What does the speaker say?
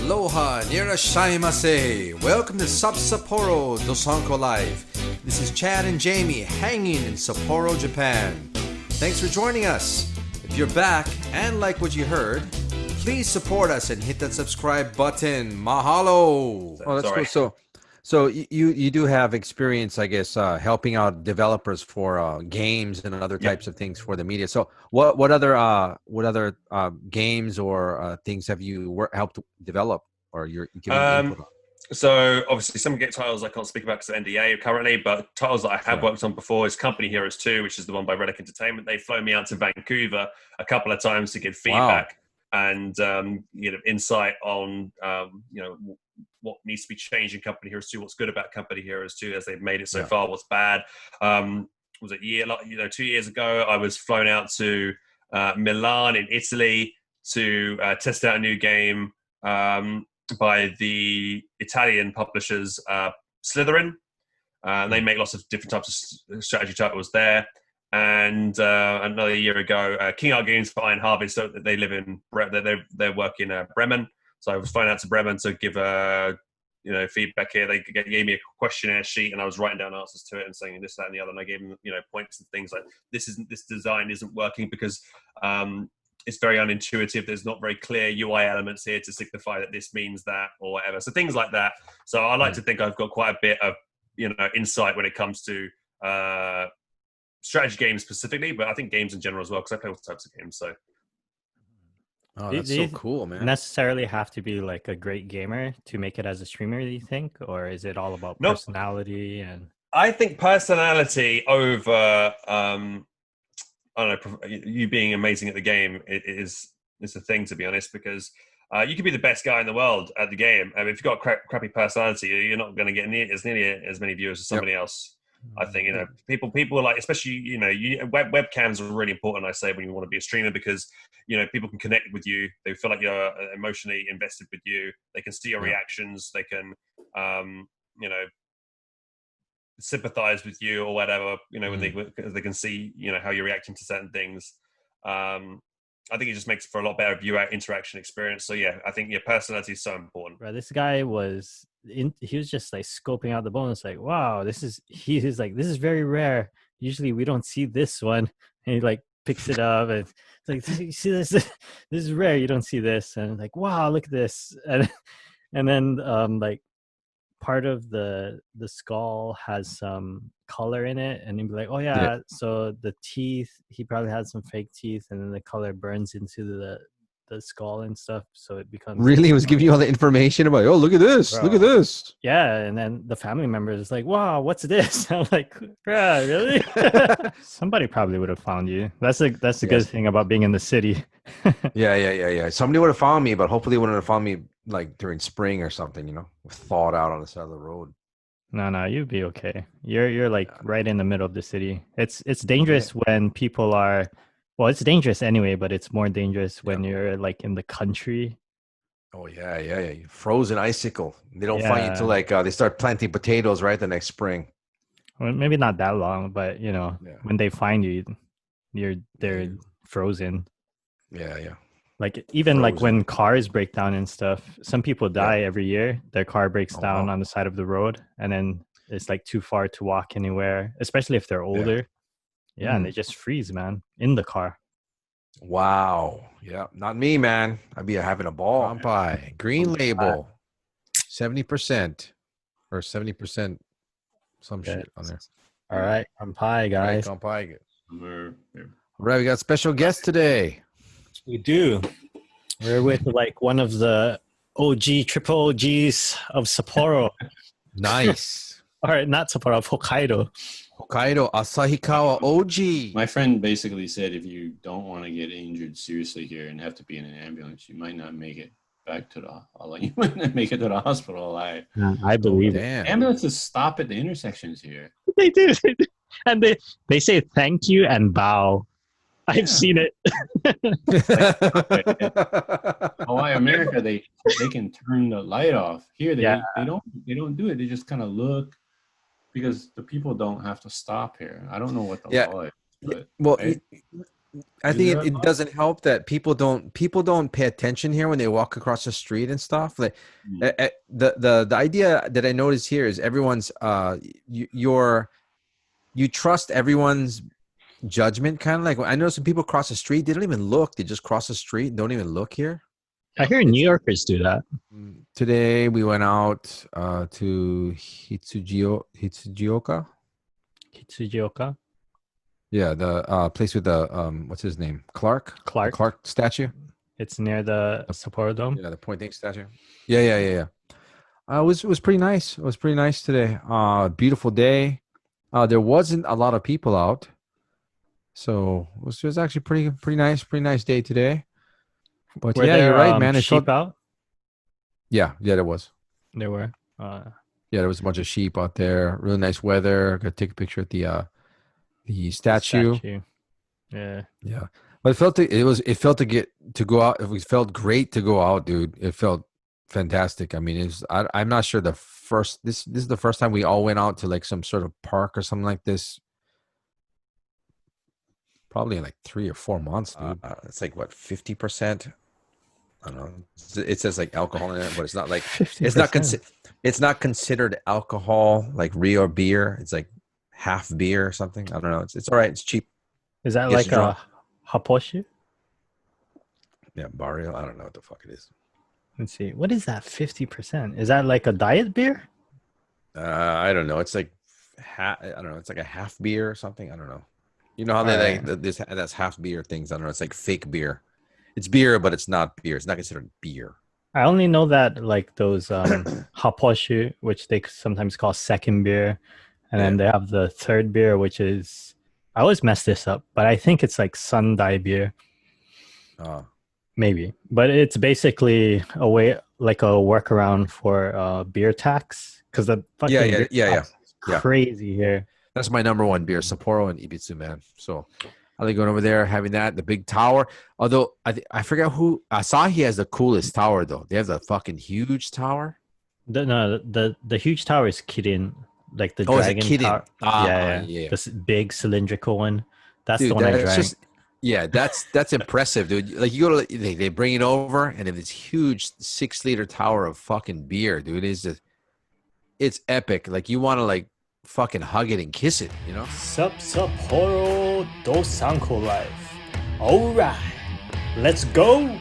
Aloha, nirashaimase. Welcome to Sup-Sapporo, Dosanko Live. This is Chad and Jamie hanging in Sapporo, Japan. Thanks for joining us. If you're back and like what you heard, please support us and hit that subscribe button. Mahalo. Oh, that's cool. So you do have experience, I guess, helping out developers for games and other types of things for the media. So what other games or things have you helped develop or you're giving input on? So obviously some titles I can't speak about because of NDA currently, but titles that I have worked on before is Company Heroes 2, which is the one by Relic Entertainment. They've flown me out to Vancouver a couple of times to give feedback and insight on what needs to be changed in Company Heroes 2, what's good about Company Heroes 2 as they've made it so far, what's bad. Was it 2 years ago, I was flown out to Milan in Italy to test out a new game by the Italian publishers Slytherin. They make lots of different types of strategy titles there. And another year ago, King Argoon's for Iron Harvest, so they live in they work in Bremen. So I was flying out to Bremen to give feedback here. They gave me a questionnaire sheet, and I was writing down answers to it and saying this, that, and the other. And I gave them points and things like this design isn't working because it's very unintuitive. There's not very clear UI elements here to signify that this means that or whatever. So things like that. So I like to think I've got quite a bit of insight when it comes to strategy games specifically, but I think games in general as well because I play all types of games. So. Oh, that's so cool, man. Necessarily have to be like a great gamer to make it as a streamer, do you think? Or is it all about personality? And I think personality over, I don't know, you being amazing at the game is a thing, to be honest, because you could be the best guy in the world at the game. I mean, if you've got a crappy personality, you're not going to get nearly as many viewers as somebody else. I think, people like, especially, webcams are really important, I say, when you want to be a streamer because, people can connect with you. They feel like you're emotionally invested with you. They can see your reactions. They can, sympathize with you or whatever, when they can see, how you're reacting to certain things. I think it just makes for a lot better viewer interaction experience. So yeah, I think your personality is so important. Right, this guy he was just like scoping out the bonus, like, wow, he's like, this is very rare. Usually we don't see this one. And he like picks it up and it's like, you see this? This is rare. You don't see this. And like, wow, look at this. And then like part of the skull has some color in it, and he'd be like, oh yeah, so the teeth, he probably had some fake teeth, and then the color burns into the skull and stuff, so it becomes really. He was giving you all the information about, oh, look at this, bro. Look at this. Yeah, and then the family members is like, wow, what's this? I'm like, bruh, really? Somebody probably would have found you. That's the good thing about being in the city. yeah. Somebody would have found me, but hopefully wouldn't have found me like during spring or something, thawed out on the side of the road. No, you'd be okay. You're like right in the middle of the city. It's dangerous when people are, well, it's dangerous anyway, but it's more dangerous when you're like in the country. Oh yeah. Frozen icicle. They don't find you until like they start planting potatoes right the next spring. Well, maybe not that long, but when they find you, they're frozen. Yeah. Like even frozen. Like when cars break down and stuff, some people die every year. Their car breaks down on the side of the road, and then it's like too far to walk anywhere, especially if they're older. Yeah, and they just freeze, man, in the car. Wow. Yeah, not me, man. I'd be having a ball. Kampai. Green label. 70% or 70%, some shit on there. All right, Kampai, guys. Kampai. All right, we got special guests today. We do. We're with like one of the triple OGs of Sapporo. Nice. All right, not Sapporo, of Hokkaido. Hokkaido, Asahikawa OG. My friend basically said if you don't want to get injured seriously here and have to be in an ambulance, you might not make it back to you might not make it to the hospital alive. I believe it. Ambulances stop at the intersections here. They do. And they say thank you and bow. I've seen it. Hawaii, America, they can turn the light off. Here they don't do it. They just kind of look, because the people don't have to stop here. I don't know what the law is. But, well, I think it doesn't help that people don't pay attention here when they walk across the street and stuff. Like the idea that I notice here is everyone's you trust everyone's judgment, kind of like I know some people cross the street, they don't even look, they just cross the street and don't even look here. I hear New Yorkers do that. Today we went out to Hitsugioka. Hitsugioka. Yeah, the place with the what's his name? Clark statue. It's near the Sapporo Dome. Yeah, the pointing statue. Yeah. It was pretty nice. It was pretty nice today. Beautiful day. There wasn't a lot of people out, so it was actually pretty nice day today. But you're right, man. Sheep out? Yeah, there was. There were. Yeah, there was a bunch of sheep out there. Really nice weather. Got to take a picture at the statue. Yeah. But it felt to go out. It felt great to go out, dude. It felt fantastic. I mean, I'm not sure this is the first time we all went out to like some sort of park or something like this. Probably in like 3 or 4 months, dude. It's like what, 50%? I don't know. It says like alcohol in it, but it's not like 50%. It's not considered alcohol like real beer. It's like half beer or something. I don't know. It's all right. It's cheap. Is that like a haposhu? Yeah, barrio. I don't know what the fuck it is. Let's see. What is that 50%? Is that like a diet beer? I don't know. It's like I don't know. It's like a half beer or something. I don't know. You know how they like that's half beer things. I don't know. It's like fake beer. It's beer, but it's not beer. It's not considered beer. I only know that like those haposhu, which they sometimes call second beer, and then they have the third beer, which is, I always mess this up, but I think it's like Sundai beer. Maybe, but it's basically a way, like a workaround for beer tax, because the fucking beer tax is crazy here. That's my number one beer, Sapporo and Ibitsu, man. So I like going over there, having that, the big tower. Although I forget who Asahi has the coolest tower though. They have the fucking huge tower. The huge tower is Kirin, like the dragon tower. Yeah. This big cylindrical one. That's dude, the one I drank. That's impressive, dude. Like you go to they bring it over and it's this huge 6-liter tower of fucking beer, dude. It's epic. Like you want to like fucking hug it and kiss it, you know? Sup-Sapporo Dosanko life. All right, let's go.